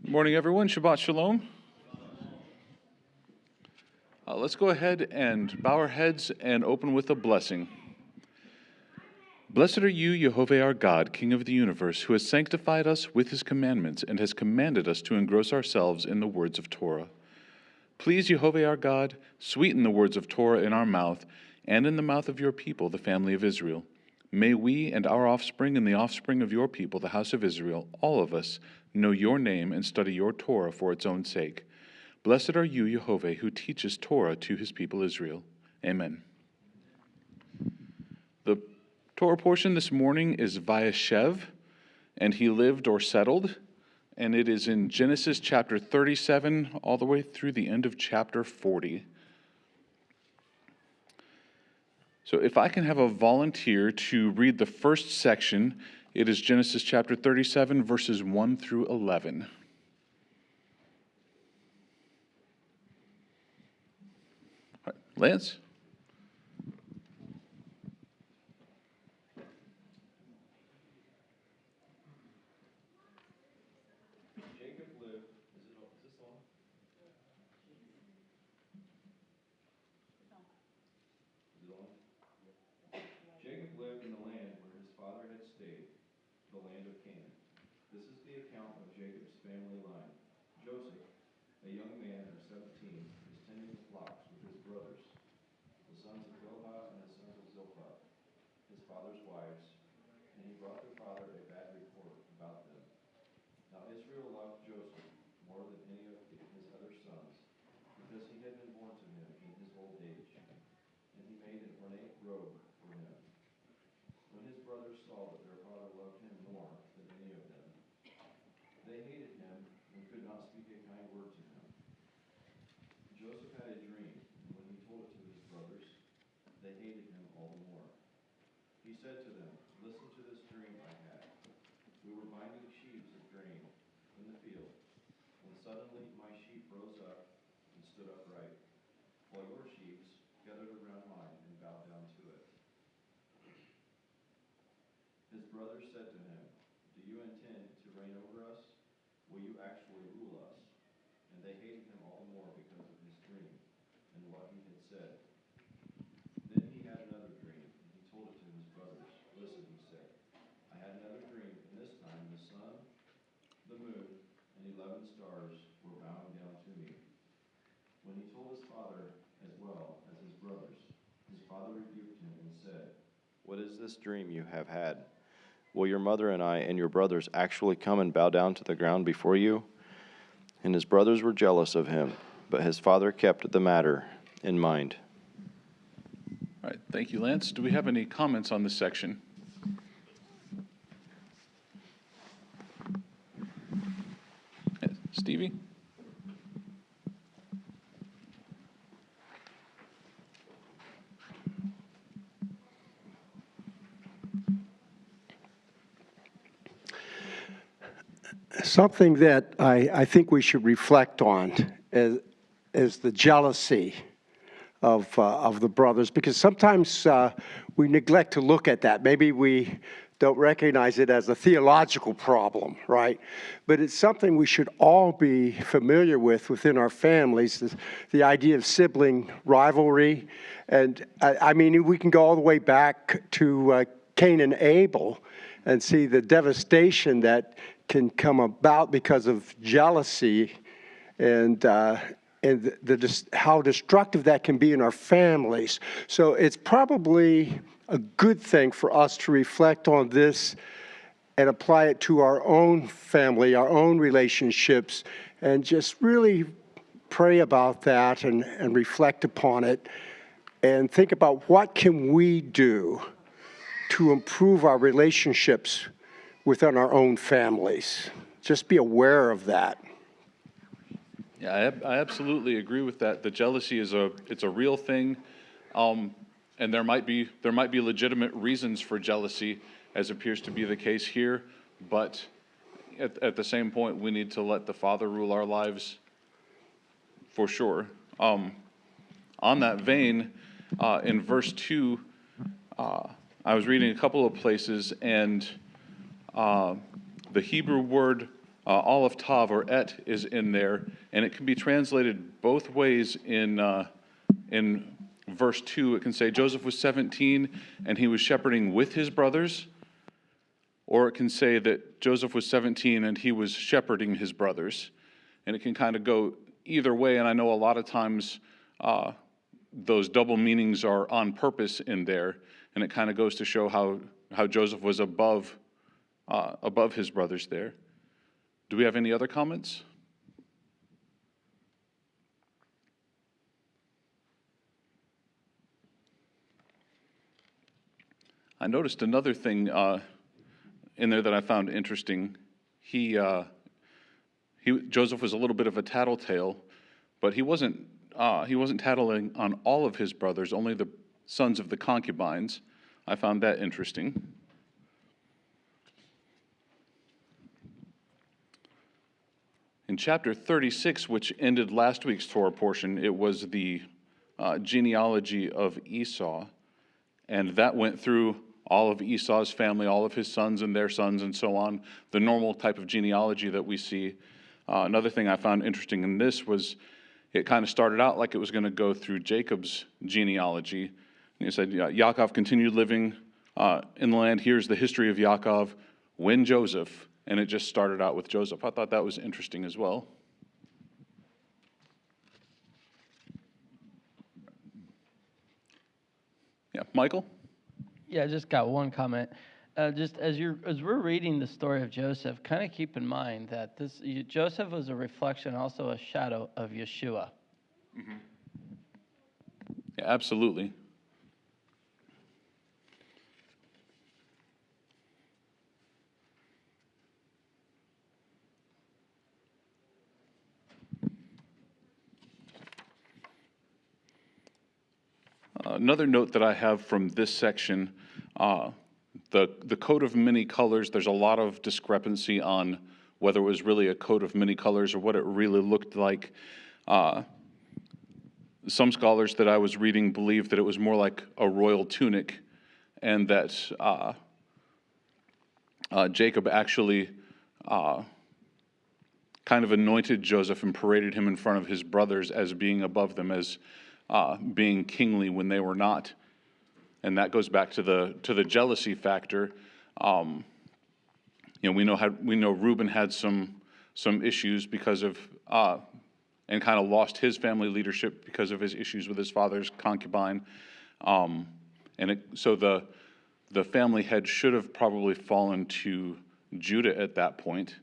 Good morning, everyone. Shabbat Shalom. Let's go ahead and bow our heads and open with a blessing. Blessed are you, Yehovah our God, King of the universe, who has sanctified us with his commandments and has commanded us to engross ourselves in the words of Torah. Please, Yehovah our God, sweeten the words of Torah in our mouth and in the mouth of your people, the family of Israel. May we and our offspring and the offspring of your people, the house of Israel, all of us, know your name and study your Torah for its own sake. Blessed are you, Yehovah, who teaches Torah to his people Israel. Amen. The Torah portion this morning is Vayeshev, and he lived or settled, and it is in Genesis chapter 37 all the way through the end of chapter 40. So if I can have a volunteer to read the first section, it is Genesis chapter 37, verses 1 through 11. All right, Lance? Jacob lived in the land where his father had stayed, the land of Canaan. This is the account of Jacob's family line. Joseph, a young man of 17, was tending the flocks with his brothers, the sons of Bilhah and the sons of Zilpah, his father's wives, and he brought their father a bad report about them. Now Israel loved Joseph more than any of his other sons, because he had been born to him in his old age, and he made an ornate robe for him. When his brothers saw that their father loved him more than any of them, they hated him and could not speak a kind word to him. Joseph had a dream, and when he told it to his brothers, they hated him all the more. He said to them, "Listen to this dream I had. We were binding sheaves of grain in the field, when suddenly my sheaf rose up and stood upright, while your sheaves gathered around mine and bowed down to it." His brothers said to him, "Do you intend to reign over us? Will you actually rule us?" And they hated him all the more because of his dream and what he had said. Then he had another dream, and he told it to his brothers. "Listen," he said, "I had another dream, and this time the sun, the moon, and 11 stars were bowing down to me." When he told his father as well as his brothers, his father rebuked him and said, "What is this dream you have had? Will your mother and I and your brothers actually come and bow down to the ground before you?" And his brothers were jealous of him, but his father kept the matter in mind. All right, thank you, Lance. Do we have any comments on this section? Stevie? Something that I think we should reflect on is the jealousy of the brothers, because sometimes we neglect to look at that. Maybe we don't recognize it as a theological problem, right? But it's something we should all be familiar with within our families, the idea of sibling rivalry. And I mean, we can go all the way back to Cain and Abel and see the devastation that can come about because of jealousy and how destructive that can be in our families. So it's probably a good thing for us to reflect on this and apply it to our own family, our own relationships, and just really pray about that and reflect upon it and think about what can we do to improve our relationships within our own families. Just be aware of that. Yeah, I absolutely agree with that. The jealousy it's a real thing, and there might be legitimate reasons for jealousy, as appears to be the case here. But at the same point, we need to let the Father rule our lives, for sure. On that vein, in verse 2, I was reading a couple of places, and the Hebrew word Aleph Tav, or Et, is in there, and it can be translated both ways in verse 2. It can say Joseph was 17 and he was shepherding with his brothers, or it can say that Joseph was 17 and he was shepherding his brothers. And it can kind of go either way, and I know a lot of times those double meanings are on purpose in there, and it kind of goes to show how Joseph was above his brothers there. Do we have any other comments? I noticed another thing in there that I found interesting. Joseph was a little bit of a tattletale, but he wasn't tattling on all of his brothers, only the sons of the concubines. I found that interesting. In chapter 36, which ended last week's Torah portion, it was the genealogy of Esau, and that went through all of Esau's family, all of his sons and their sons, and so on, the normal type of genealogy that we see. Another thing I found interesting in this was it kind of started out like it was going to go through Jacob's genealogy. And it said, Yaakov continued living in the land. Here's the history of Yaakov when Joseph. And it just started out with Joseph. I thought that was interesting as well. Yeah, Michael? Yeah, I just got one comment. Just as we're reading the story of Joseph, kind of keep in mind that Joseph was a reflection, also a shadow of Yeshua. Mm-hmm. Yeah, absolutely. Another note that I have from this section, the coat of many colors, there's a lot of discrepancy on whether it was really a coat of many colors or what it really looked like. Some scholars that I was reading believe that it was more like a royal tunic, and that Jacob actually kind of anointed Joseph and paraded him in front of his brothers as being above them, as being kingly when they were not. And that goes back to the jealousy factor. We know Reuben had some issues because of and kind of lost his family leadership because of his issues with his father's concubine. So the family head should have probably fallen to Judah at that point,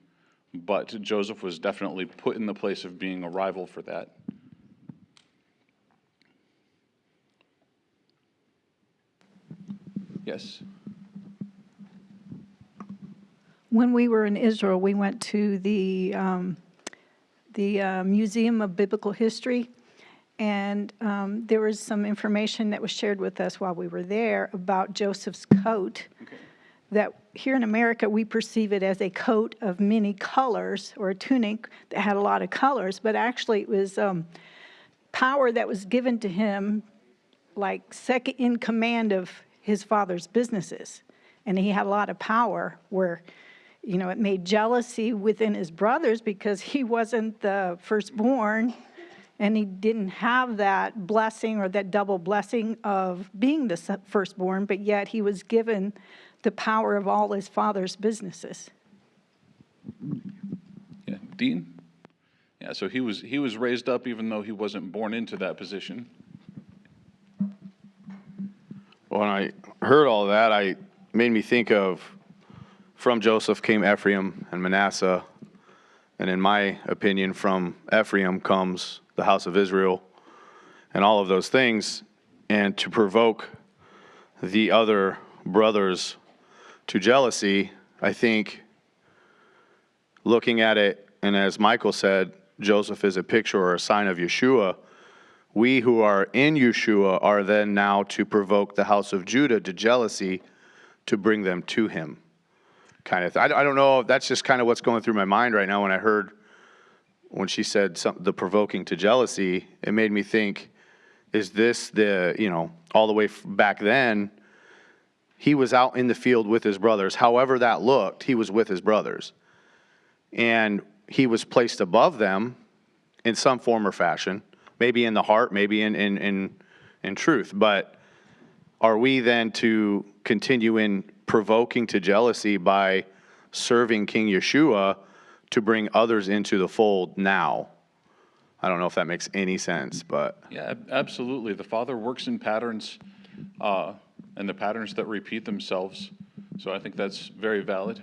but Joseph was definitely put in the place of being a rival for that. Yes. When we were in Israel, we went to the Museum of Biblical History, and there was some information that was shared with us while we were there about Joseph's coat. Okay. That here in America, we perceive it as a coat of many colors, or a tunic that had a lot of colors, but actually it was power that was given to him, like second in command of his father's businesses. And he had a lot of power where, it made jealousy within his brothers because he wasn't the firstborn and he didn't have that blessing or that double blessing of being the firstborn, but yet he was given the power of all his father's businesses. Yeah, Dean? Yeah, so he was raised up even though he wasn't born into that position. When I heard all that, it made me think of, from Joseph came Ephraim and Manasseh, and in my opinion, from Ephraim comes the house of Israel, and all of those things, and to provoke the other brothers to jealousy, I think, looking at it, and as Michael said, Joseph is a picture or a sign of Yeshua. We who are in Yeshua are then now to provoke the house of Judah to jealousy to bring them to him. I don't know, that's just kind of what's going through my mind right now when she said the provoking to jealousy. It made me think, is this all the way back then, he was out in the field with his brothers. However that looked, he was with his brothers. and he was placed above them in some form or fashion, maybe in the heart, maybe in truth. But are we then to continue in provoking to jealousy by serving King Yeshua to bring others into the fold now? I don't know if that makes any sense, but. Yeah, absolutely. The Father works in patterns, and the patterns that repeat themselves. So I think that's very valid.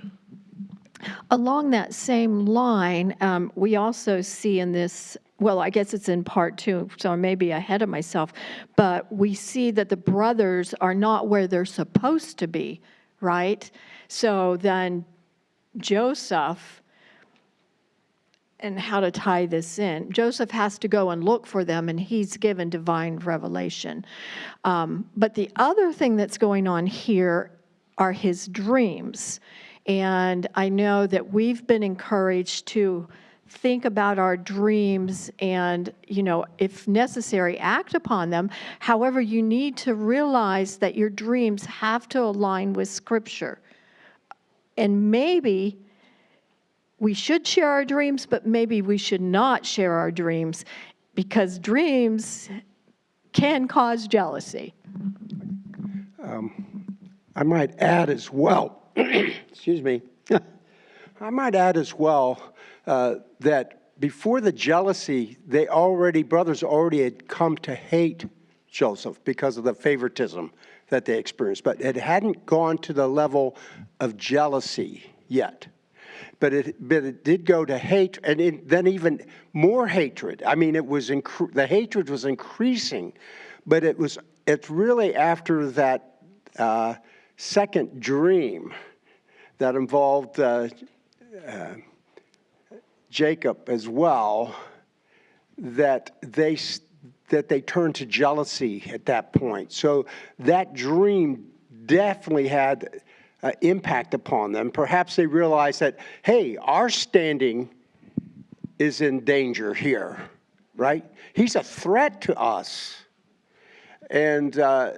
Along that same line, we also see in this, well, I guess it's in part 2, so I may be ahead of myself, but we see that the brothers are not where they're supposed to be, right? So then Joseph, and how to tie this in, Joseph has to go and look for them, and he's given divine revelation. But the other thing that's going on here are his dreams. And I know that we've been encouraged to think about our dreams and, if necessary, act upon them. However, you need to realize that your dreams have to align with Scripture. And maybe we should share our dreams, but maybe we should not share our dreams, because dreams can cause jealousy. I might add as well, excuse me, I might add as well that before the jealousy, brothers already had come to hate Joseph because of the favoritism that they experienced. But it hadn't gone to the level of jealousy yet. But it did go to hate, and then even more hatred. I mean, the hatred was increasing, but it's really after that second dream that involved Jacob as well, that they turned to jealousy at that point. So that dream definitely had impact upon them. Perhaps they realized that, hey, our standing is in danger here, right? He's a threat to us. And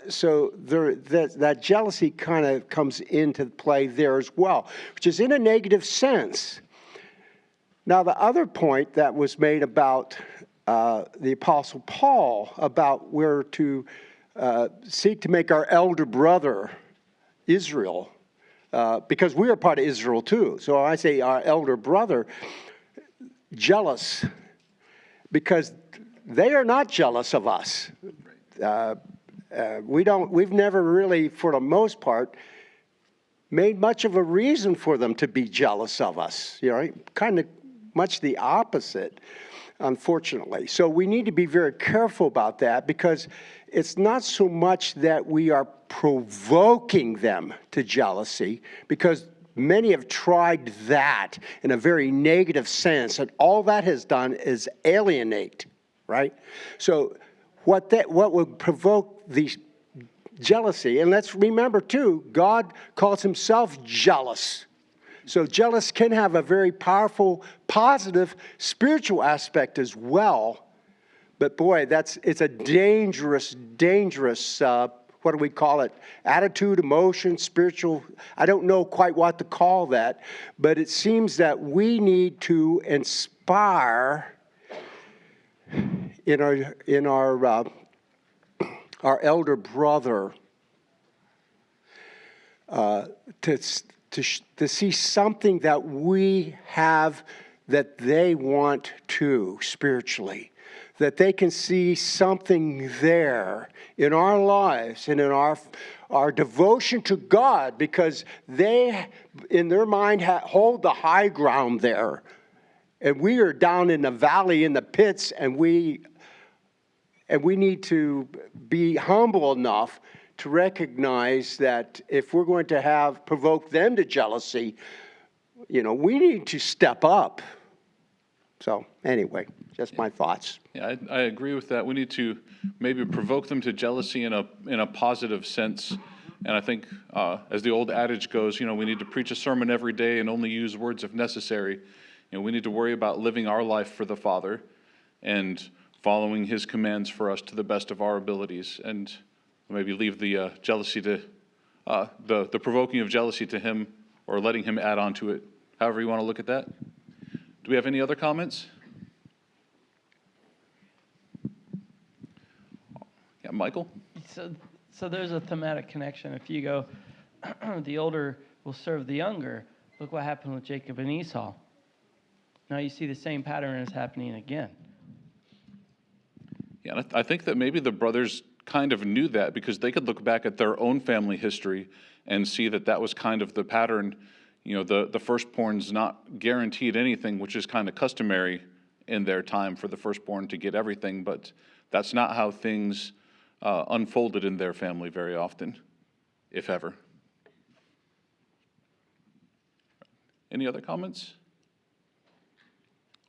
so that jealousy kind of comes into play there as well, which is in a negative sense. Now, the other point that was made about the Apostle Paul, about we're to seek to make our elder brother, Israel, because we are part of Israel too. So I say our elder brother, jealous, because they are not jealous of us. We've never really, for the most part, made much of a reason for them to be jealous of us. Kind of much the opposite, unfortunately. So we need to be very careful about that, because it's not so much that we are provoking them to jealousy, because many have tried that in a very negative sense, and all that has done is alienate, right? So what would provoke the jealousy, and let's remember too, God calls himself jealous. So jealous can have a very powerful, positive, spiritual aspect as well. But boy, it's a dangerous, what do we call it? Attitude, emotion, spiritual. I don't know quite what to call that, but it seems that we need to inspire in our elder brother to see something that we have that they want too spiritually, that they can see something there in our lives and in our devotion to God, because they, in their mind, hold the high ground there. And we are down in the valley, in the pits, and we need to be humble enough to recognize that if we're going to provoke them to jealousy, we need to step up. So anyway, just my thoughts. Yeah, I agree with that. We need to maybe provoke them to jealousy in a positive sense. And I think, as the old adage goes, we need to preach a sermon every day and only use words if necessary. We need to worry about living our life for the Father and following his commands for us to the best of our abilities, and maybe leave the jealousy to the provoking of jealousy to him, or letting him add on to it, however you want to look at that. Do we have any other comments? Yeah, Michael? So there's a thematic connection. If you go, the older will serve the younger. Look what happened with Jacob and Esau. Now you see the same pattern is happening again. Yeah, and I think that maybe the brothers kind of knew that because they could look back at their own family history and see that that was kind of the pattern. You know, the firstborn's not guaranteed anything, which is kind of customary in their time for the firstborn to get everything, but that's not how things unfolded in their family very often, if ever. Any other comments?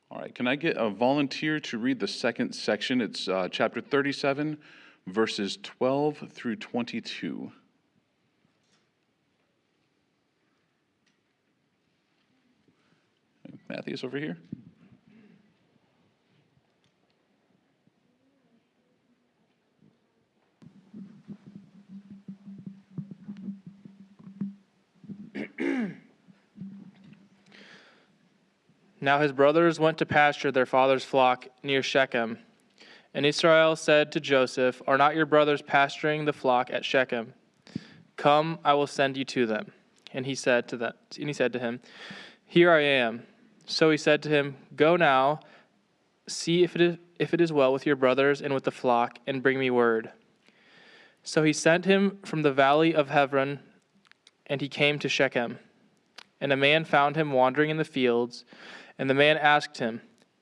All right, can I get a volunteer to read the second section? It's chapter 37, verses 12 through 22. Matthews over here. Now his brothers went to pasture their father's flock near Shechem. And Israel said to Joseph, "Are not your brothers pasturing the flock at Shechem? Come, I will send you to them." And he said to him, "Here I am." So he said to him, "Go now, see if it is well with your brothers and with the flock, and bring me word." So he sent him from the valley of Hebron, and he came to Shechem. And a man found him wandering in the fields, and the man asked him,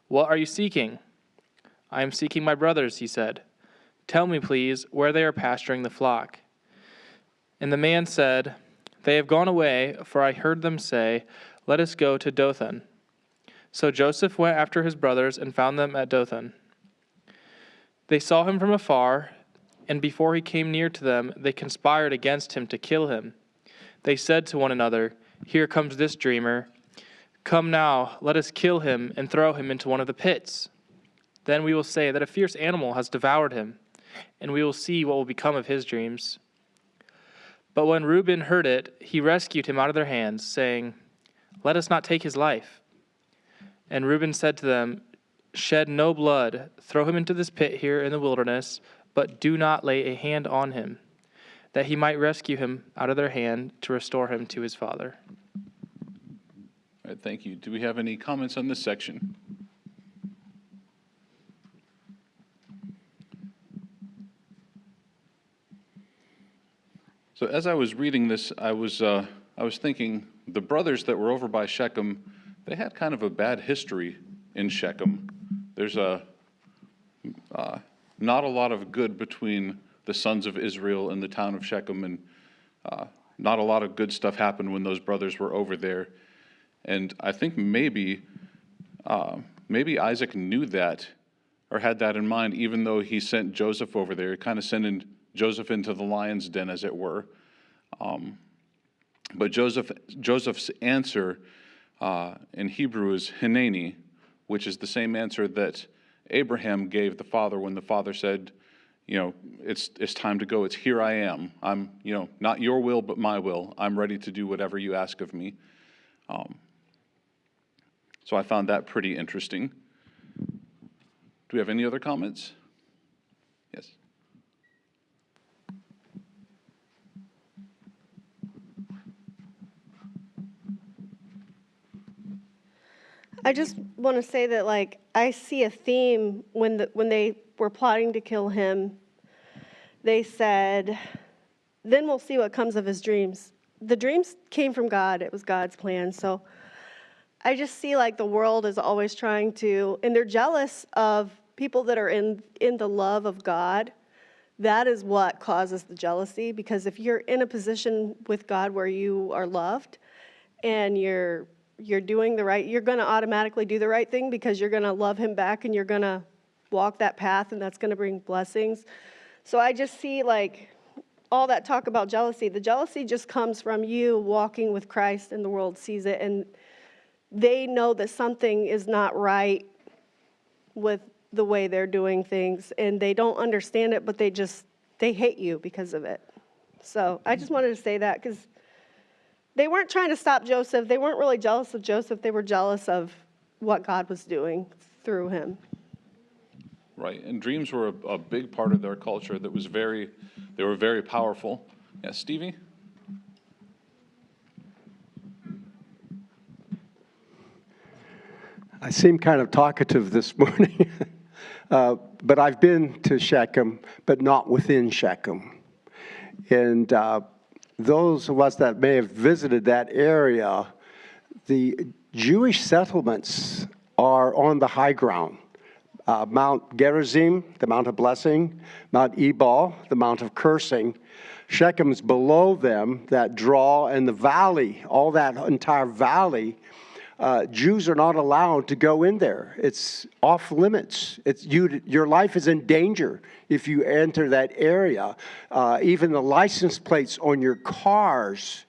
"What are you seeking?" "I am seeking my brothers," he said. "Tell me, please, where they are pasturing the flock." And the man said, "They have gone away, for I heard them say, 'Let us go to Dothan.'" So Joseph went after his brothers and found them at Dothan. They saw him from afar, and before he came near to them, they conspired against him to kill him. They said to one another, "Here comes this dreamer. Come now, let us kill him and throw him into one of the pits. Then we will say that a fierce animal has devoured him, and we will see what will become of his dreams." But when Reuben heard it, he rescued him out of their hands, saying, "Let us not take his life." And Reuben said to them, "Shed no blood, throw him into this pit here in the wilderness, but do not lay a hand on him, that he might rescue him out of their hand to restore him to his father." All right, thank you. Do we have any comments on this section? So as I was reading this, I was thinking the brothers that were over by Shechem, they had kind of a bad history in Shechem. There's not a lot of good between the sons of Israel and the town of Shechem, and not a lot of good stuff happened when those brothers were over there. And I think maybe Isaac knew that or had that in mind, even though he sent Joseph over there, kind of sending Joseph into the lion's den, as it were. But Joseph's answer in Hebrew is Hineni, which is the same answer that Abraham gave the father when the father said, it's time to go. It's here I am. I'm, not your will, but my will. I'm ready to do whatever you ask of me. So I found that pretty interesting. Do we have any other comments? Yes. I just want to say that, I see a theme when they were plotting to kill him. They said, "Then we'll see what comes of his dreams." The dreams came from God. It was God's plan. So I just see the world is always trying to, and they're jealous of people that are in the love of God. That is what causes the jealousy, because if you're in a position with God where you are loved and you're doing the right, you're going to automatically do the right thing because you're going to love him back and you're going to walk that path, and that's going to bring blessings. So I just see all that talk about jealousy. The jealousy just comes from you walking with Christ, and the world sees it, and they know that something is not right with the way they're doing things, and they don't understand it, but they hate you because of it. So I just wanted to say that, because they weren't trying to stop Joseph. They weren't really jealous of Joseph. They were jealous of what God was doing through him. Right, and dreams were a big part of their culture that was they were very powerful. Yeah, Stevie? I seem kind of talkative this morning, but I've been to Shechem, but not within Shechem. And those of us that may have visited that area, the Jewish settlements are on the high ground. Mount Gerizim, the Mount of Blessing, Mount Ebal, the Mount of Cursing. Shechem's below them, that draw, and the valley, all that entire valley. Jews are not allowed to go in there. It's off limits. Your life is in danger if you enter that area. Even the license plates on your cars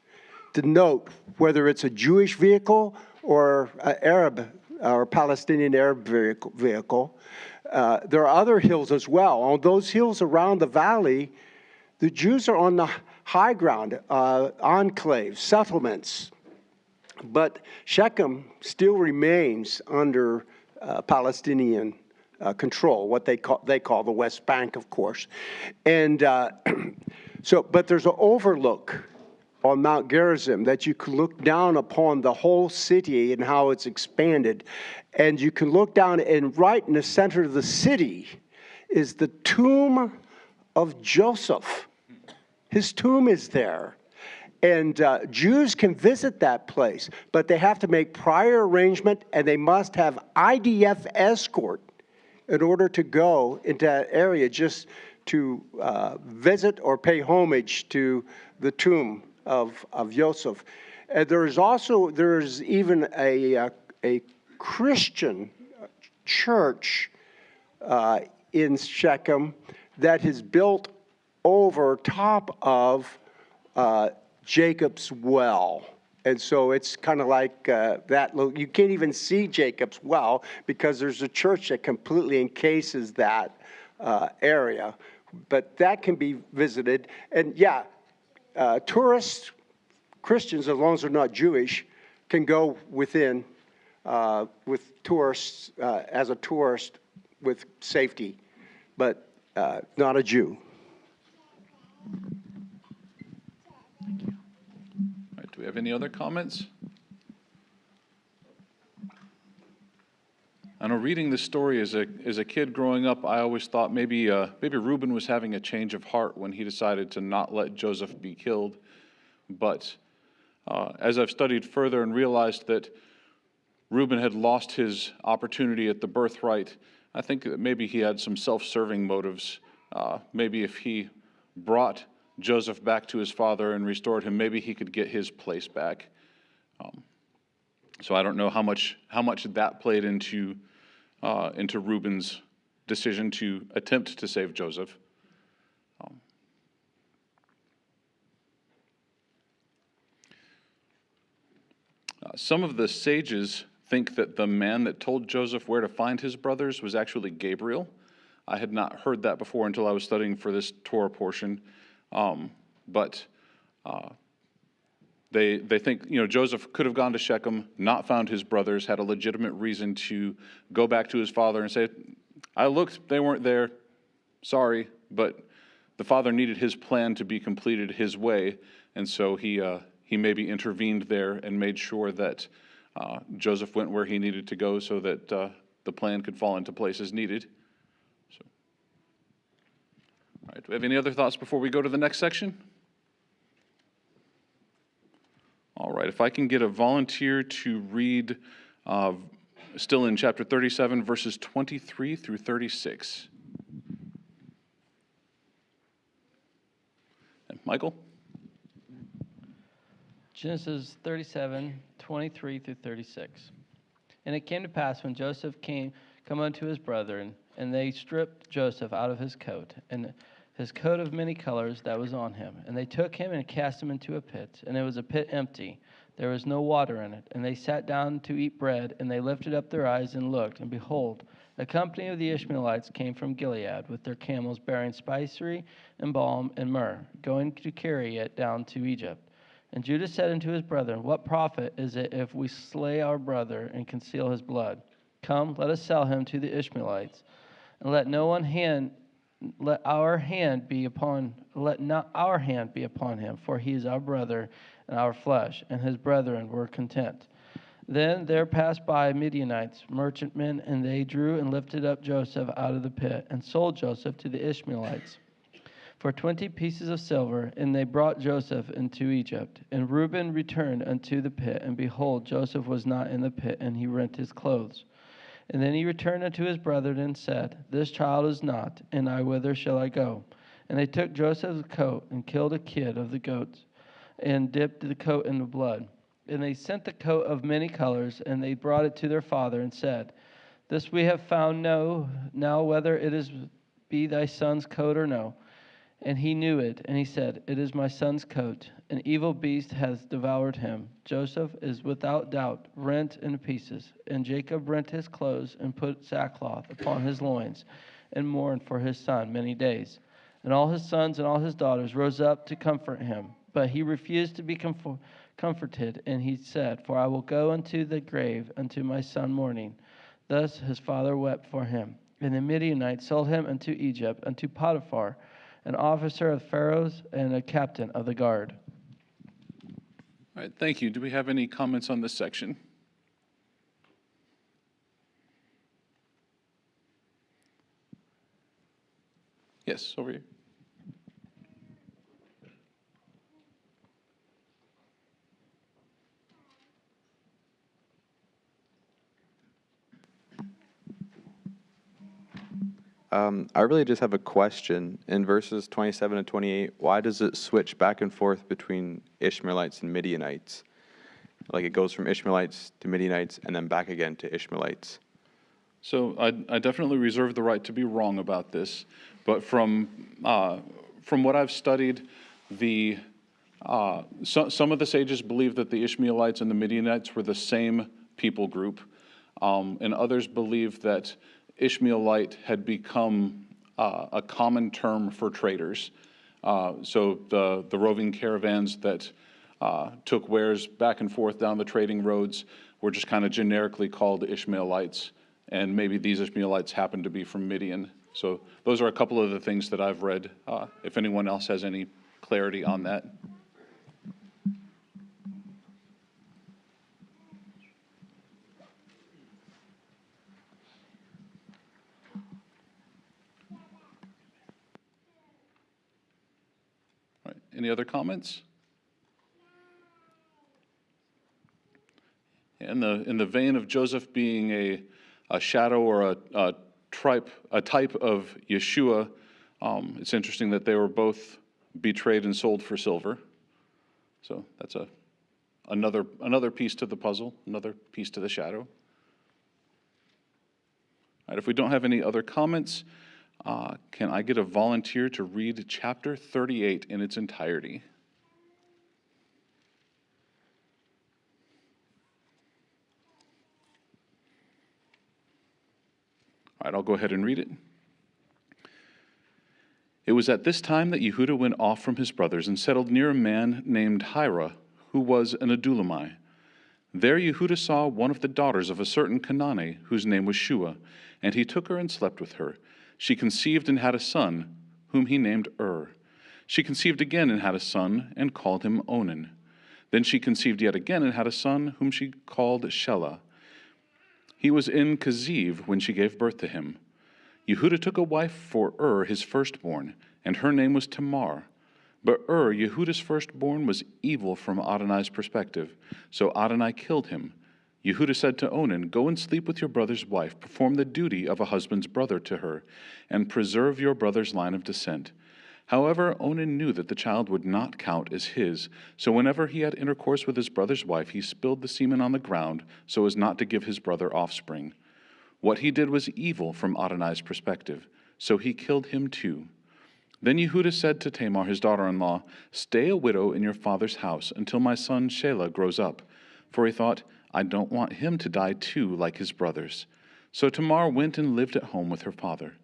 denote whether it's a Jewish vehicle or an Arab or Palestinian Arab vehicle. There are other hills as well. On those hills around the valley, the Jews are on the high ground, enclaves, settlements. But Shechem still remains under Palestinian control, what they call the West Bank, of course. And but there's an overlook on Mount Gerizim that you can look down upon the whole city and how it's expanded. And you can look down, and right in the center of the city is the tomb of Joseph. His tomb is there. And Jews can visit that place, but they have to make prior arrangement, and they must have IDF escort in order to go into that area just to visit or pay homage to the tomb of Joseph. And there's even a Christian church in Shechem that is built over top of Jacob's well. And so it's kind of like that. You can't even see Jacob's well because there's a church that completely encases that area. But that can be visited. And yeah, tourists, Christians, as long as they're not Jewish, can go within with tourists as a tourist with safety, but not a Jew. All right, do we have any other comments? I know reading this story as a kid growing up, I always thought maybe Reuben was having a change of heart when he decided to not let Joseph be killed. But as I've studied further and realized that Reuben had lost his opportunity at the birthright, I think that maybe he had some self-serving motives. Maybe if he brought Joseph back to his father and restored him, maybe he could get his place back. So I don't know how much that played into Reuben's decision to attempt to save Joseph. Some of the sages think that the man that told Joseph where to find his brothers was actually Gabriel. I had not heard that before until I was studying for this Torah portion. But they think, Joseph could have gone to Shechem, not found his brothers, had a legitimate reason to go back to his father and say, I looked, they weren't there, sorry, but the father needed his plan to be completed his way, and so he maybe intervened there and made sure that Joseph went where he needed to go so that the plan could fall into place as needed. So, all right, do we have any other thoughts before we go to the next section? All right, if I can get a volunteer to read, still in chapter 37, verses 23 through 36. And Michael? Genesis 37, 23 through 36. And it came to pass when Joseph come unto his brethren, and they stripped Joseph out of his coat, and his coat of many colors that was on him. And they took him and cast him into a pit, and it was a pit empty. There was no water in it. And they sat down to eat bread, and they lifted up their eyes and looked, and behold, a company of the Ishmaelites came from Gilead with their camels bearing spicery and balm and myrrh, going to carry it down to Egypt. And Judah said unto his brethren, What profit is it if we slay our brother and conceal his blood? Come, let us sell him to the Ishmaelites, and let not our hand be upon him, for he is our brother and our flesh. And his brethren were content. Then there passed by Midianites, merchantmen, and they drew and lifted up Joseph out of the pit, and sold Joseph to the Ishmaelites for 20 pieces of silver, and they brought Joseph into Egypt. And Reuben returned unto the pit, and behold, Joseph was not in the pit, and he rent his clothes. And then he returned unto his brethren, and said, This child is not, and whither shall I go? And they took Joseph's coat, and killed a kid of the goats, and dipped the coat in the blood. And they sent the coat of many colors, and they brought it to their father, and said, This we have found, know now whether it be thy son's coat or no. And he knew it, and he said, It is my son's coat. An evil beast hath devoured him. Joseph is without doubt rent in pieces. And Jacob rent his clothes, and put sackcloth upon his loins, and mourned for his son many days. And all his sons and all his daughters rose up to comfort him. But he refused to be comforted, and he said, For I will go unto the grave unto my son mourning. Thus his father wept for him. And the Midianites sold him unto Egypt, unto Potiphar, an officer of Pharaoh's and a captain of the guard. All right, thank you. Do we have any comments on this section? Yes, over here. I really just have a question. In verses 27 and 28, why does it switch back and forth between Ishmaelites and Midianites? Like it goes from Ishmaelites to Midianites and then back again to Ishmaelites. So I definitely reserve the right to be wrong about this, but from what I've studied, some of the sages believe that the Ishmaelites and the Midianites were the same people group, and others believe that Ishmaelite had become a common term for traders. So the roving caravans that took wares back and forth down the trading roads were just kind of generically called Ishmaelites, and maybe these Ishmaelites happened to be from Midian. So those are a couple of the things that I've read. If anyone else has any clarity on that. All right, any other comments? In the vein of Joseph being a shadow or a type of Yeshua, it's interesting that they were both betrayed and sold for silver. So that's another piece to the puzzle, another piece to the shadow. All right, if we don't have any other comments, can I get a volunteer to read chapter 38 in its entirety? All right, I'll go ahead and read it. It was at this time that Yehudah went off from his brothers and settled near a man named Hira, who was an Adullamite. There Yehudah saw one of the daughters of a certain Canaanite, whose name was Shua, and he took her and slept with her. She conceived and had a son, whom he named She conceived again and had a son, and called him Onan. Then she conceived yet again and had a son, whom she called Shelah. He was in Kaziv when she gave birth to him. Yehudah took a wife for his firstborn, and her name was Tamar. But Yehudah's firstborn, was evil from Adonai's perspective, so Adonai killed him. Yehudah said to Onan, Go and sleep with your brother's wife, perform the duty of a husband's brother to her, and preserve your brother's line of descent. However, Onan knew that the child would not count as his, so whenever he had intercourse with his brother's wife, he spilled the semen on the ground so as not to give his brother offspring. What he did was evil from Adonai's perspective, so he killed him too. Then Yehudah said to Tamar, his daughter-in-law, Stay a widow in your father's house until my son Shelah grows up. For he thought, I don't want him to die too like his brothers. So Tamar went and lived at home with her father.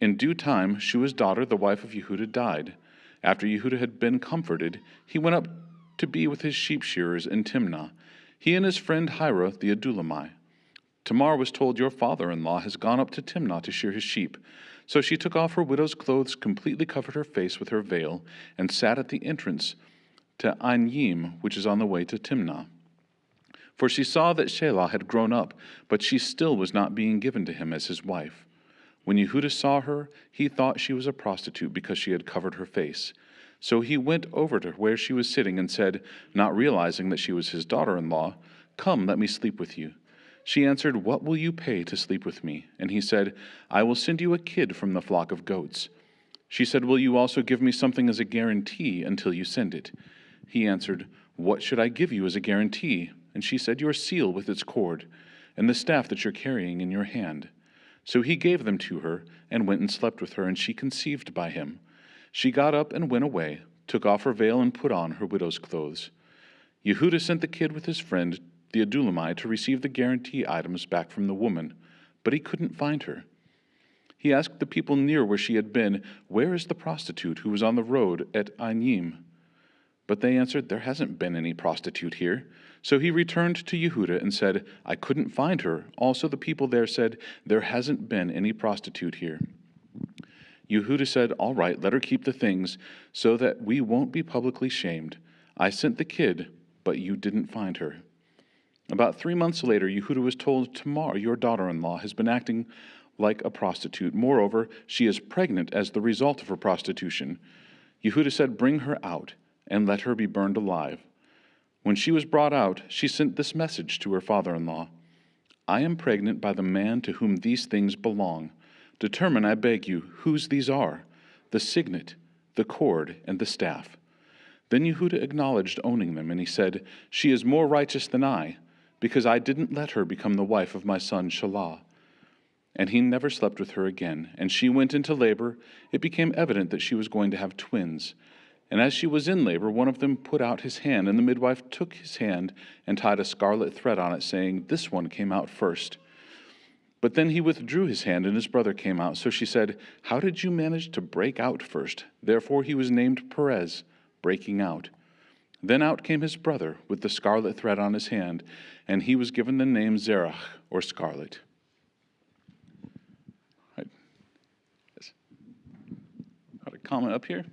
In due time, Shua's daughter, the wife of Yehudah, died. After Yehudah had been comforted, he went up to be with his sheep shearers in Timnah, he and his friend Hira the Adullamite. Tamar was told, "Your father-in-law has gone up to Timnah to shear his sheep." So she took off her widow's clothes, completely covered her face with her veil, and sat at the entrance to Ain, which is on the way to Timnah. For she saw that Shelah had grown up, but she still was not being given to him as his wife. When Yehudah saw her, he thought she was a prostitute because she had covered her face. So he went over to where she was sitting and said, not realizing that she was his daughter-in-law, "Come, let me sleep with you." She answered, "What will you pay to sleep with me?" And he said, "I will send you a kid from the flock of goats." She said, "Will you also give me something as a guarantee until you send it?" He answered, "What should I give you as a guarantee?" And she said, "Your seal with its cord, and the staff that you're carrying in your hand." So he gave them to her, and went and slept with her, and she conceived by him. She got up and went away, took off her veil, and put on her widow's clothes. Yehudah sent the kid with his friend, the Adullamite, to receive the guarantee items back from the woman, but he couldn't find her. He asked the people near where she had been, "Where is the prostitute who was on the road at Ain?" But they answered, "There hasn't been any prostitute here." So he returned to Yehudah and said, "I couldn't find her." Also the people there said, "There hasn't been any prostitute here." Yehudah said, "All right, let her keep the things, so that we won't be publicly shamed. I sent the kid, but you didn't find her." About 3 months later, Yehudah was told, "Tamar, your daughter-in-law, has been acting like a prostitute. Moreover, she is pregnant as the result of her prostitution." Yehudah said, "Bring her out, and let her be burned alive." When she was brought out, she sent this message to her father-in-law: "I am pregnant by the man to whom these things belong. Determine, I beg you, whose these are, the signet, the cord, and the staff." Then Yehudah acknowledged owning them, and he said, "She is more righteous than I, because I didn't let her become the wife of my son Shelah." And he never slept with her again. And she went into labor. It became evident that she was going to have twins. And as she was in labor, one of them put out his hand, and the midwife took his hand and tied a scarlet thread on it, saying, "This one came out first." But then he withdrew his hand, and his brother came out. So she said, "How did you manage to break out first?" Therefore he was named Perez, breaking out. Then out came his brother with the scarlet thread on his hand, and he was given the name Zerach, or scarlet. Right. Yes. Got a comment up here?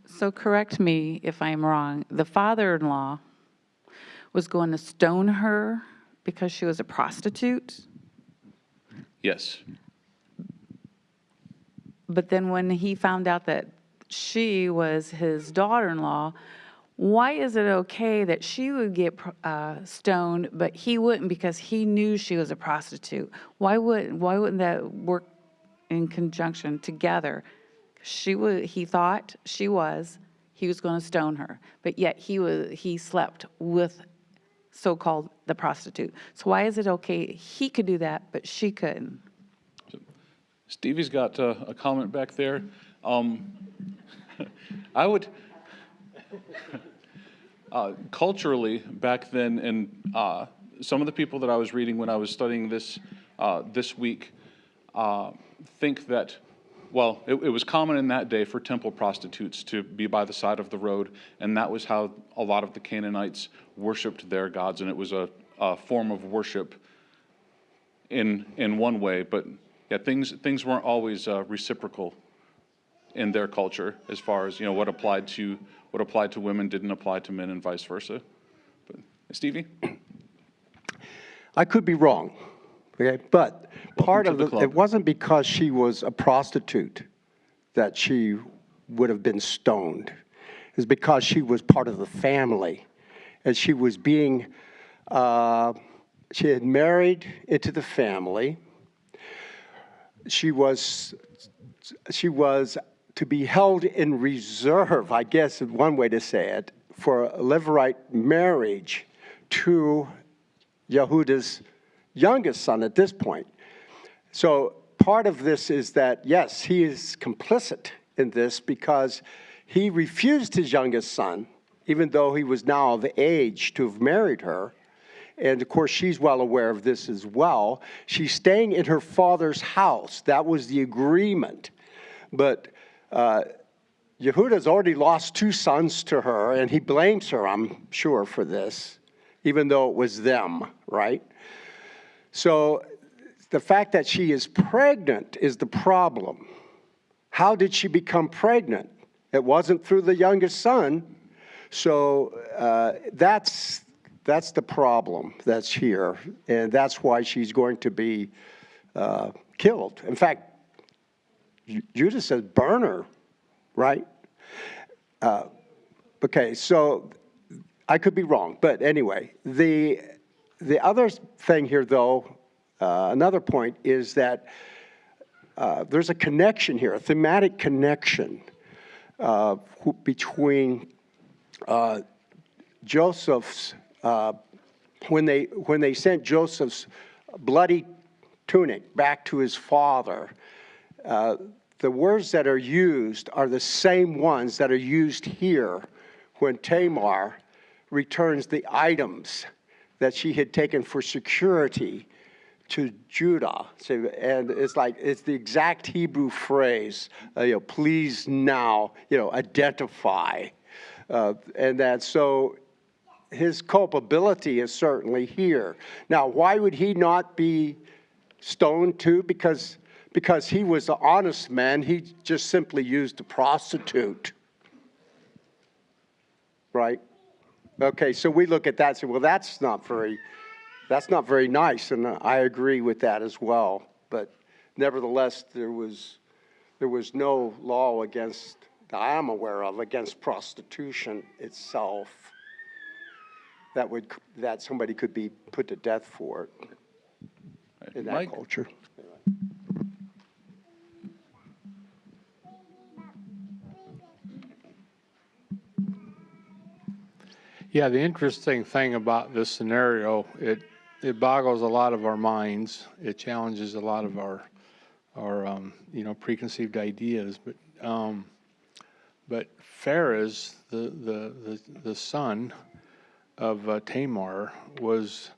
So correct me if I'm wrong. The father-in-law was going to stone her because she was a prostitute? Yes. But then when he found out that she was his daughter-in-law, why is it okay that she would get stoned, but he wouldn't because he knew she was a prostitute? Why wouldn't that work in conjunction together? He thought he was going to stone her, but yet he slept with so-called the prostitute. So why is it okay he could do that, but she couldn't? Stevie's got a comment back there. I would, culturally, back then, and some of the people that I was reading when I was studying this week think that, well, it was common in that day for temple prostitutes to be by the side of the road, and that was how a lot of the Canaanites worshipped their gods, and it was a form of worship in one way, but yeah, things weren't always reciprocal in their culture, as far as, what applied to women didn't apply to men, and vice versa. But Stevie? I could be wrong, okay? But part of club. it wasn't because she was a prostitute that she would have been stoned. It's because she was part of the family, and she was being, she had married into the family. She was to be held in reserve, I guess is one way to say it, for a Levirate marriage to Yehudah's youngest son at this point. So part of this is that, yes, he is complicit in this because he refused his youngest son, even though he was now of age to have married her, and of course she's well aware of this as well. She's staying in her father's house. That was the agreement. But Yehuda's already lost 2 sons to her, and he blames her, I'm sure, for this, even though it was them, right? So the fact that she is pregnant is the problem. How did she become pregnant? It wasn't through the youngest son. So that's the problem that's here, and that's why she's going to be killed. In fact, Judah says, burn her, right? Okay, so I could be wrong, but anyway, the other thing here, though, another point is that there's a connection here, a thematic connection between Joseph's, when they sent Joseph's bloody tunic back to his father, the words that are used are the same ones that are used here when Tamar returns the items that she had taken for security to Judah. So, and it's like, it's the exact Hebrew phrase, please now, identify. And that, so his culpability is certainly here. Now, why would he not be stoned too? Because he was an honest man. He just simply used a prostitute. Right? Okay, so we look at that and say, well, that's not very nice, and I agree with that as well. But nevertheless, there was no law against, that I am aware of, against prostitution itself that somebody could be put to death for it in that culture. Yeah, the interesting thing about this scenario, it boggles a lot of our minds. It challenges a lot of our preconceived ideas. But Pharez, the son of Tamar, was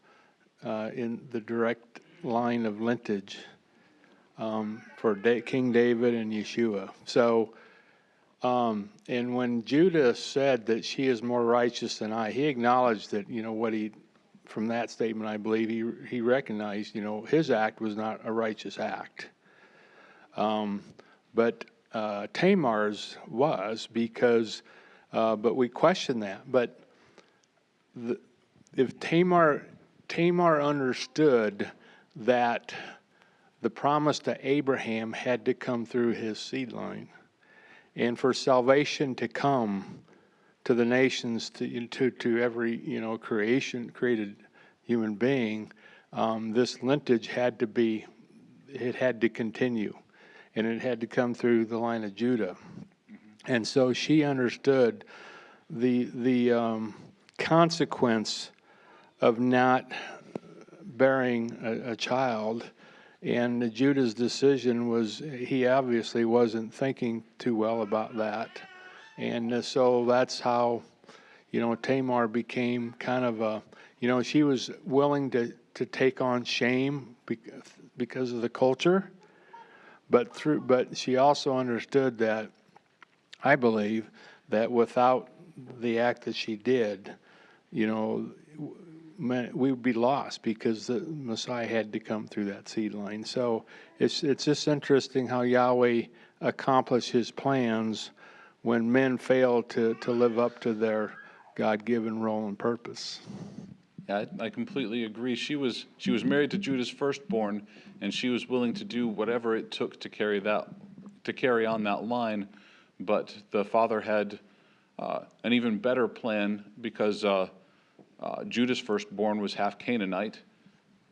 in the direct line of lineage for King David and Yeshua. So. And when Judah said that she is more righteous than I, he acknowledged that, from that statement, I believe he recognized, his act was not a righteous act. But Tamar's was because, but we question that. But if Tamar understood that the promise to Abraham had to come through his seed line, and for salvation to come to the nations, to every created human being, this lineage had to continue, and it had to come through the line of Judah. And so she understood the consequence of not bearing a child. And Judah's decision was, he obviously wasn't thinking too well about that. And so that's how, Tamar became kind of she was willing to take on shame because of the culture. But she also understood that, I believe, that without the act that she did, we would be lost because the Messiah had to come through that seed line. So it's just interesting how Yahweh accomplished his plans when men fail to live up to their God-given role and purpose. Yeah, I completely agree. She was married to Judah's firstborn, and she was willing to do whatever it took to carry on that line. But the father had an even better plan because Judah's firstborn was half Canaanite,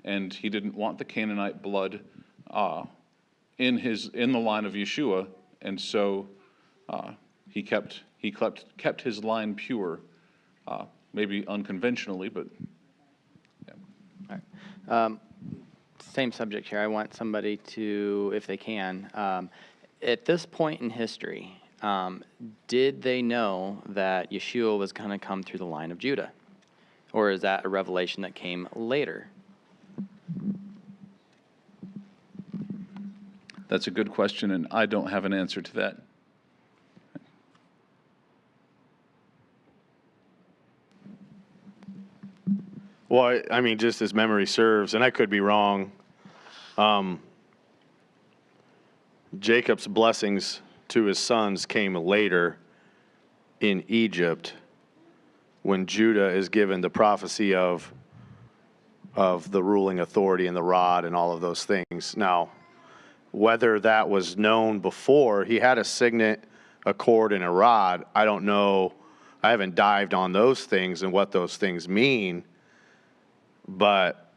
and he didn't want the Canaanite blood in the line of Yeshua, and so he kept his line pure, maybe unconventionally, but yeah. All right. Same subject here. I want somebody to, if they can, at this point in history, did they know that Yeshua was going to come through the line of Judah? Or is that a revelation that came later? That's a good question, and I don't have an answer to that. Well, I mean, just as memory serves, and I could be wrong, Jacob's blessings to his sons came later in Egypt when Judah is given the prophecy of the ruling authority and the rod and all of those things. Now, whether that was known before, he had a signet, a cord, and a rod. I don't know. I haven't dived on those things and what those things mean. But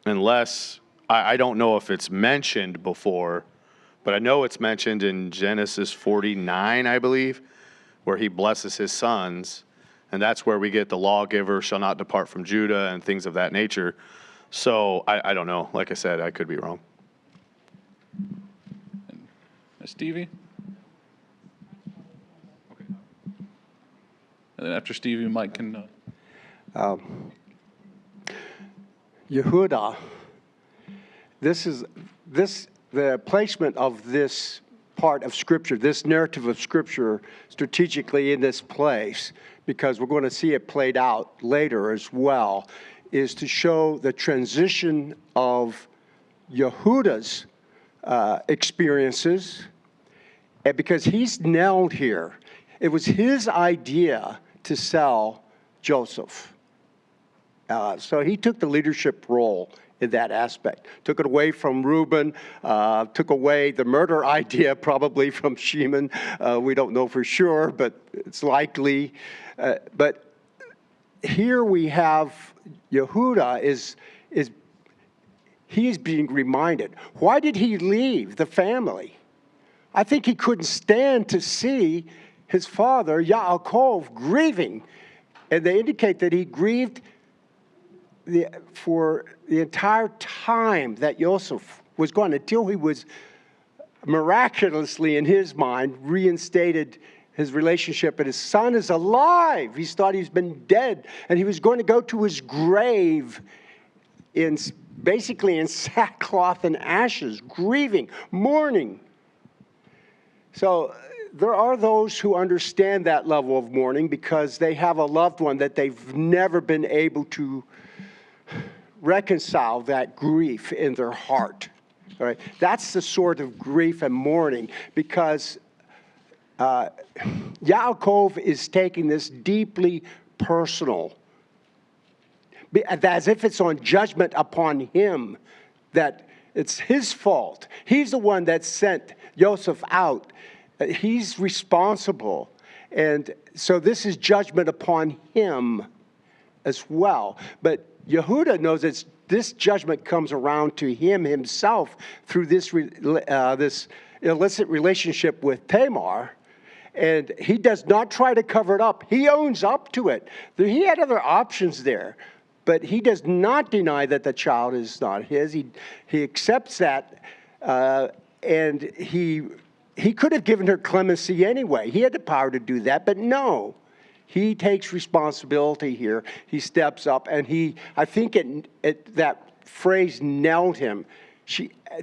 unless, I don't know if it's mentioned before, but I know it's mentioned in Genesis 49, I believe, where he blesses his sons. And that's where we get the lawgiver shall not depart from Judah and things of that nature. So I don't know. Like I said, I could be wrong. Stevie? Okay. And then after Stevie, Mike can... Yehuda, the placement of this part of Scripture, this narrative of Scripture strategically in this place, because we're going to see it played out later as well, is to show the transition of Yehuda's experiences, and because he's nailed here. It was his idea to sell Joseph. So he took the leadership role in that aspect. Took it away from Reuben, took away the murder idea probably from Shimon. We don't know for sure, but it's likely. But here we have Yehuda he is being reminded. Why did he leave the family? I think he couldn't stand to see his father, Yaakov, grieving. And they indicate that he grieved for the entire time that Joseph was gone, until he was miraculously, in his mind, reinstated his relationship, and his son is alive. He thought he's been dead, and he was going to go to his grave basically in sackcloth and ashes, grieving, mourning. So there are those who understand that level of mourning because they have a loved one that they've never been able to reconcile that grief in their heart. All right? That's the sort of grief and mourning, because Yaakov is taking this deeply personal, as if it's on judgment upon him, that it's his fault. He's the one that sent Joseph out. He's responsible. And so this is judgment upon him as well. But Yehuda knows that this judgment comes around to him himself through this illicit relationship with Tamar. And he does not try to cover it up. He owns up to it. He had other options there, but he does not deny that the child is not his. He accepts that, and he could have given her clemency anyway. He had the power to do that, but no. He takes responsibility here. He steps up, and I think that phrase nailed him.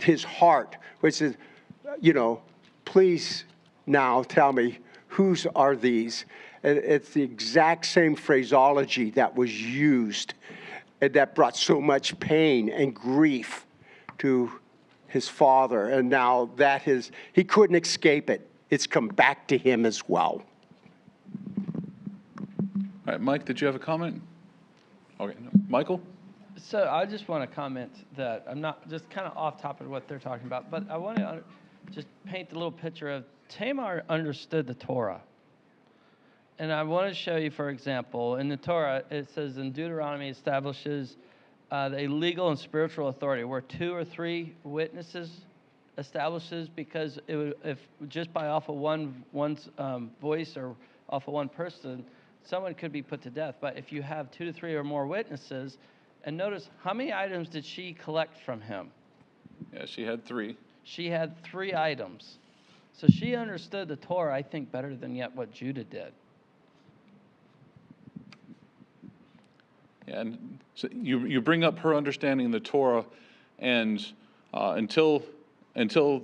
His heart, which is, please now tell me, whose are these? And it's the exact same phraseology that was used, and that brought so much pain and grief to his father. And now he couldn't escape it. It's come back to him as well. All right, Mike, did you have a comment? Okay, no. Michael? So I just want to comment that I'm not just kind of off topic of what they're talking about, but I want to just paint the little picture of Tamar understood the Torah. And I want to show you, for example, in the Torah, it says in Deuteronomy establishes the legal and spiritual authority where 2 or 3 witnesses establishes, because if just by off of one's voice or off of one person, someone could be put to death. But if you have 2 to 3 or more witnesses, and notice, how many items did she collect from him? Yeah, she had 3. She had 3 items. So she understood the Torah, I think, better than yet what Judah did. And so you bring up her understanding the Torah, and until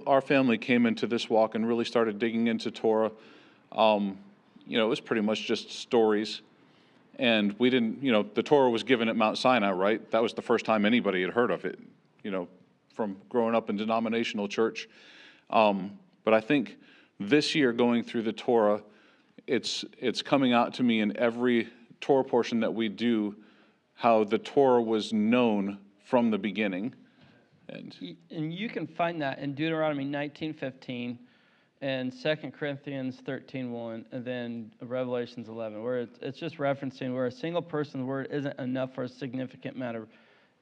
our family came into this walk and really started digging into Torah, it was pretty much just stories. And we didn't, the Torah was given at Mount Sinai, right? That was the first time anybody had heard of it, from growing up in denominational church. But I think this year going through the Torah, it's coming out to me in every Torah portion that we do, how the Torah was known from the beginning. And you can find that in Deuteronomy 19:15 and 2 Corinthians 13:1, and then Revelations 11, where it's just referencing where a single person's word isn't enough for a significant matter.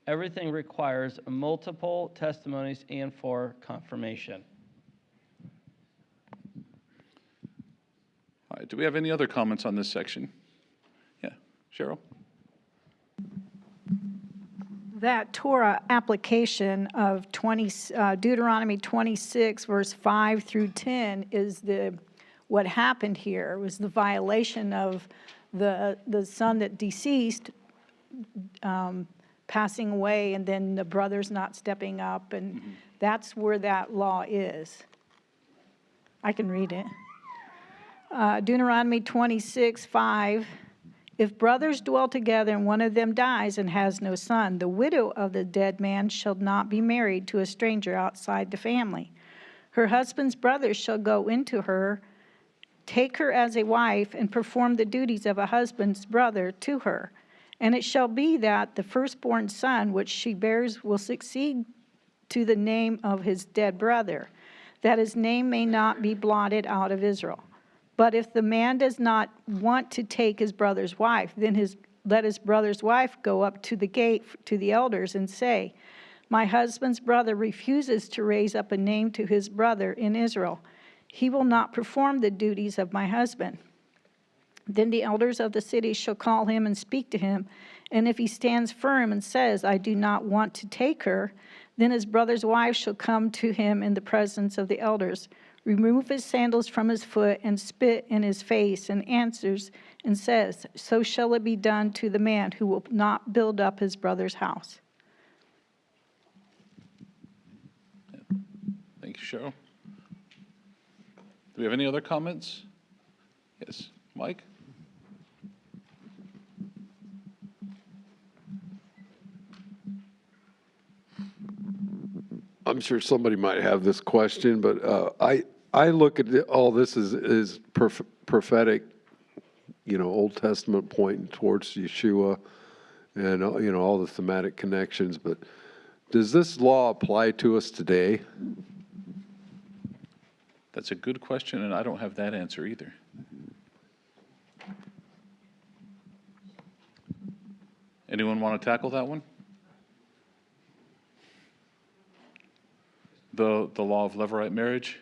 Everything requires multiple testimonies and for confirmation. all right, do we have any other comments on this section? Yeah, Cheryl? That Torah application of Deuteronomy 26, verse 5 through 10 is what happened here. It was the violation of the son that deceased passing away, and then the brothers not stepping up, and that's where that law is. I can read it. Deuteronomy 26:5. If brothers dwell together and one of them dies and has no son, the widow of the dead man shall not be married to a stranger outside the family. Her husband's brothers shall go into her, take her as a wife, and perform the duties of a husband's brother to her. And it shall be that the firstborn son which she bears will succeed to the name of his dead brother, that his name may not be blotted out of Israel. But if the man does not want to take his brother's wife, then let his brother's wife go up to the gate to the elders and say, my husband's brother refuses to raise up a name to his brother in Israel. He will not perform the duties of my husband. Then the elders of the city shall call him and speak to him. And if he stands firm and says, I do not want to take her, then his brother's wife shall come to him in the presence of the elders, remove his sandals from his foot, and spit in his face, and answers and says, so shall it be done to the man who will not build up his brother's house. Thank you, Cheryl. Do we have any other comments? Yes, Mike? I'm sure somebody might have this question, but I look at all this as prophetic, Old Testament pointing towards Yeshua, and all the thematic connections. But does this law apply to us today? That's a good question, and I don't have that answer either. Anyone want to tackle that one? The law of Levirate marriage?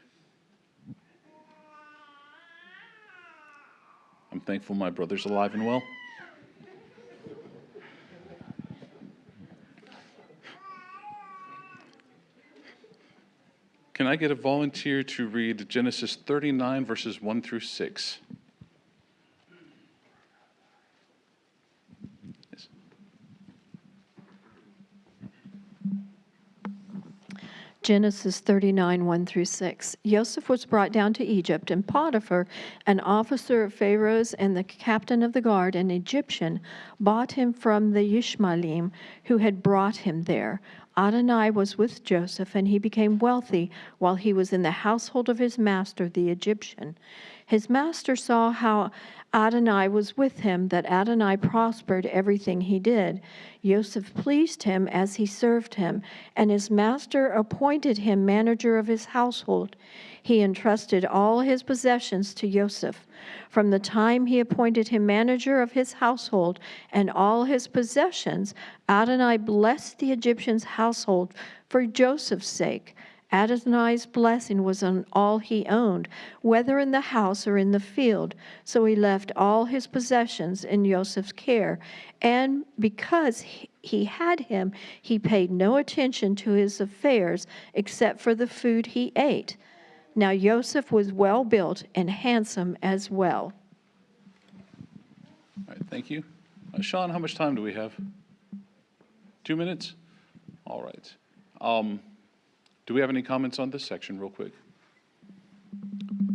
I'm thankful my brother's alive and well. Can I get a volunteer to read Genesis 39, verses 1 through 6? Yes. Genesis 39, 1 through 6. Joseph was brought down to Egypt, and Potiphar, an officer of Pharaoh's and the captain of the guard, an Egyptian, bought him from the Ishmaelim who had brought him there. Adonai was with Joseph, and he became wealthy while he was in the household of his master, the Egyptian. His master saw how Adonai was with him, that Adonai prospered everything he did. Joseph pleased him as he served him, and his master appointed him manager of his household. He entrusted all his possessions to Joseph. From the time he appointed him manager of his household and all his possessions, Adonai blessed the Egyptian's household for Joseph's sake. Adonai's blessing was on all he owned, whether in the house or in the field. So he left all his possessions in Joseph's care. And because he had him, he paid no attention to his affairs except for the food he ate. Now Joseph was well built and handsome as well. All right, thank you. Sean, how much time do we have? 2 minutes? All right. Do we have any comments on this section real quick?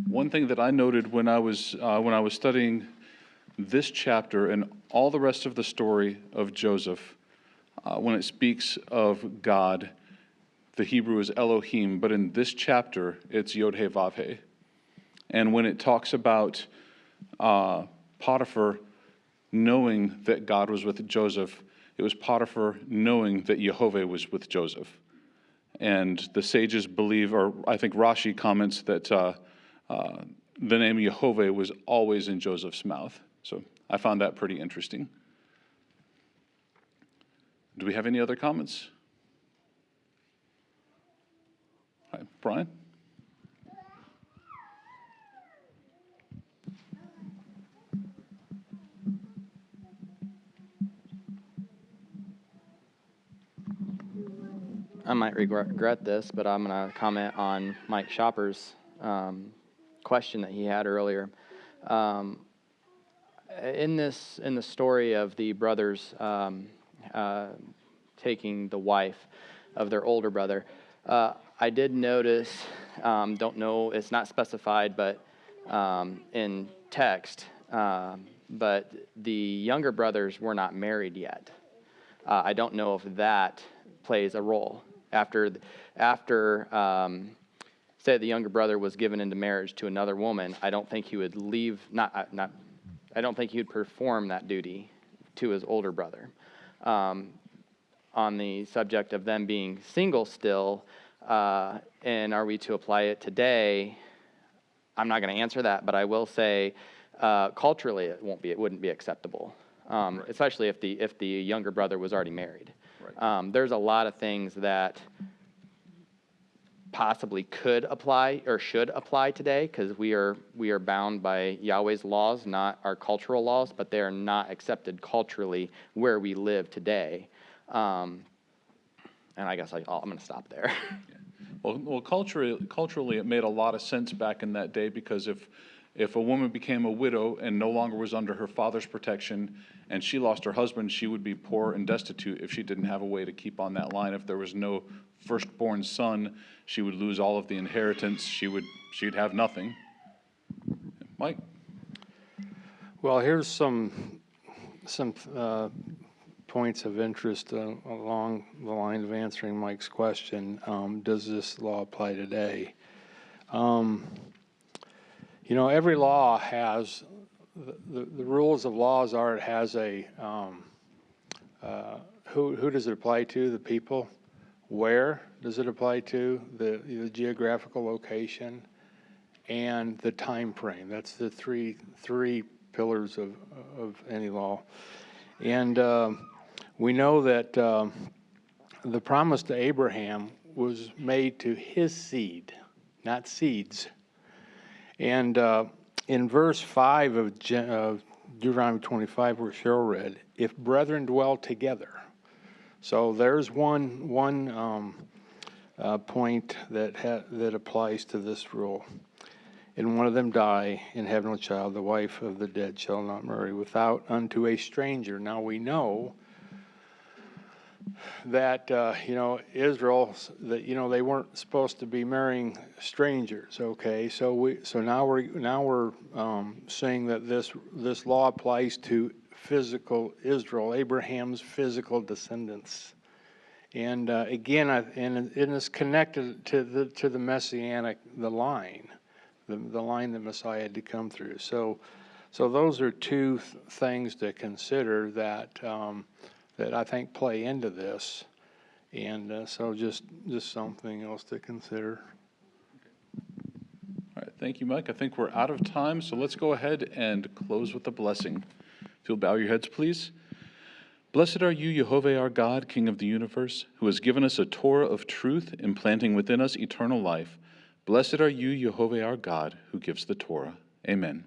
One thing that I noted when I was studying this chapter and all the rest of the story of Joseph, when it speaks of God, the Hebrew is Elohim, but in this chapter, it's Yod-Heh-Vav-Heh. And when it talks about Potiphar knowing that God was with Joseph, it was Potiphar knowing that Yehovah was with Joseph. And the sages believe, or I think Rashi comments that the name Yehovah was always in Joseph's mouth. So I found that pretty interesting. Do we have any other comments? All right, Brian? I might regret this, but I'm going to comment on Mike Shopper's question that he had earlier. In the story of the brothers taking the wife of their older brother, I did notice, don't know, it's not specified, but in text, but the younger brothers were not married yet. I don't know if that plays a role. After say the younger brother was given into marriage to another woman, I don't think he would leave. I don't think he would perform that duty to his older brother. On the subject of them being single still, and are we to apply it today? I'm not going to answer that, but I will say culturally it wouldn't be acceptable, especially if the younger brother was already married. Right. There's a lot of things that possibly could apply or should apply today because we are bound by Yahweh's laws, not our cultural laws, but they are not accepted culturally where we live today. And I guess I'm going to stop there. Well, culturally, it made a lot of sense back in that day because if a woman became a widow and no longer was under her father's protection and she lost her husband, she would be poor and destitute if she didn't have a way to keep on that line. If there was no firstborn son, she would lose all of the inheritance. She'd have nothing. Mike? Well, here's some points of interest along the line of answering Mike's question. Does this law apply today? Every law has, the rules of laws are, it has a, who does it apply to? The people. Where does it apply to? The geographical location and the time frame. That's the three pillars of any law. And we know that the promise to Abraham was made to his seed, not seeds. And in verse 5 of Deuteronomy 25, where Cheryl read, if brethren dwell together. So there's one point that applies to this rule. And one of them die and have no child, the wife of the dead shall not marry without unto a stranger. Now we know that Israel, that they weren't supposed to be marrying strangers. Okay, so now we're saying that this law applies to physical Israel, Abraham's physical descendants, and again, and it is connected to the messianic, the line that Messiah had to come through. So those are two things to consider that I think play into this, and so just something else to consider. All right, thank you, Mike. I think we're out of time, so let's go ahead and close with a blessing. If you'll bow your heads, please. Blessed are you, Yehovah our God, King of the universe, who has given us a Torah of truth, implanting within us eternal life. Blessed are you, Yehovah our God, who gives the Torah. Amen.